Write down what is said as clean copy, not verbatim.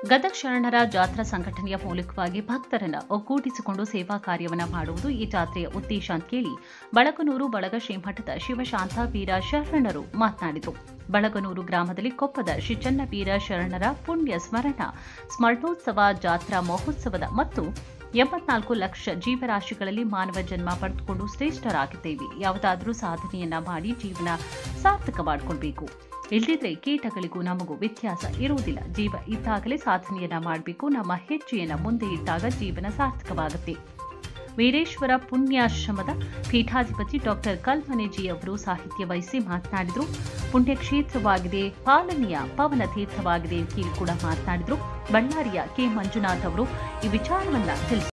ಗದಗ ಶರಣರ ಜಾತ್ರಾ ಸಂಘಟನೆಯ ಮೂಲಕವಾಗಿ ಭಕ್ತರನ್ನು ಒಗ್ಗೂಡಿಸಿಕೊಂಡು ಸೇವಾ ಕಾರ್ಯವನ್ನು ಮಾಡುವುದು ಈ ಜಾತ್ರೆಯ ಉದ್ದೇಶ ಅಂತ ಕೇಳಿ ಬಳಗನೂರು ಬಳಗ ಶ್ರೀಮಠದ ಶಿವಶಾಂತವೀರ ಶರಣರು ಮಾತನಾಡಿದರು. ಬಳಗನೂರು ಗ್ರಾಮದಲ್ಲಿ ಕೊಪ್ಪದ ಶ್ರೀ ಚನ್ನವೀರ ಶರಣರ ಪುಣ್ಯ ಸ್ಮರಣೋತ್ಸವ ಜಾತ್ರಾ ಮಹೋತ್ಸವದ ಮತ್ತು 84 ಲಕ್ಷ ಜೀವರಾಶಿಗಳಲ್ಲಿ ಮಾನವ ಜನ್ಮ ಪಡೆದುಕೊಂಡು ಶ್ರೇಷ್ಠರಾಗಿದ್ದೇವೆ. ಯಾವುದಾದರೂ ಸಾಧನೆಯನ್ನ ಮಾಡಿ ಜೀವನ ಸಾರ್ಥಕ ಮಾಡಿಕೊಳ್ಬೇಕು. ಇಲ್ಲದಿದ್ರೆ ಕೀಟಗಳಿಗೂ ನಮಗೂ ವ್ಯತ್ಯಾಸ ಇರುವುದಿಲ್ಲ. ಜೀವ ಇದ್ದಾಗಲೇ ಸಾಧನೆಯನ್ನ ಮಾಡಬೇಕು. ನಮ್ಮ ಹೆಜ್ಜೆಯನ್ನ ಮುಂದೆ ಇಟ್ಟಾಗ ಜೀವನ ಸಾರ್ಥಕವಾಗುತ್ತೆ. ವೀರೇಶ್ವರ ಪುಣ್ಯಾಶ್ರಮದ ಪೀಠಾಧಿಪತಿ ಡಾಕ್ಟರ್ ಕಲ್ಮನೆಜಿ ಅವರು ಸಾಹಿತ್ಯ ವಹಿಸಿ ಮಾತನಾಡಿದರು. ಪುಣ್ಯಕ್ಷೇತ್ರವಾಗಿದೆ, ಪಾಲನೆಯ ಪವನ ತೀರ್ಥವಾಗಿದೆ ಅಂತ ಕೂಡ ಮಾತನಾಡಿದರು. ಬಳ್ಳಾರಿಯ ಕೆ ಮಂಜುನಾಥ್ ಅವರು ಈ ವಿಚಾರವನ್ನ ತಿಳಿಸಿದರು.